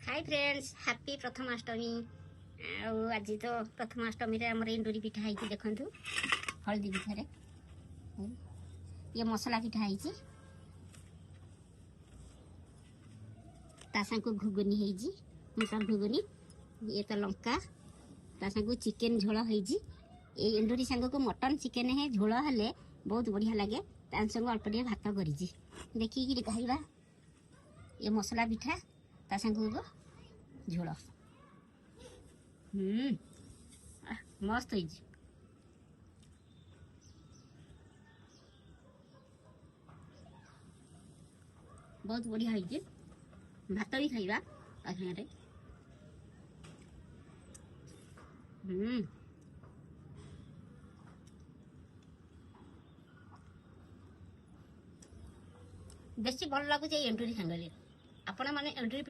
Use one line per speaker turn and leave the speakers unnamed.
Hi friends happy Prathamashtami. आज तो प्रथमाष्टमी रे हमर एंडुरी पिठा है देखु हल्दी पिठारे ये मसला पिठा है तासांको घुगुनी है मटन घुगुनी ये तो लंका तासांको चिकेन झोल है ये एंडुरी सांग को मटन चिकेन है झोल हेले बहुत बढ़िया लगे तांसंग अल्प टे भात करी देखिए खाइबा ये मसला पिठा तासांको झोल मस्त है बहुत बढ़िया है भात भी खाइबा सागे बेसी भल लगुच एंडुरी सांगे आपण मैंने एंडुरी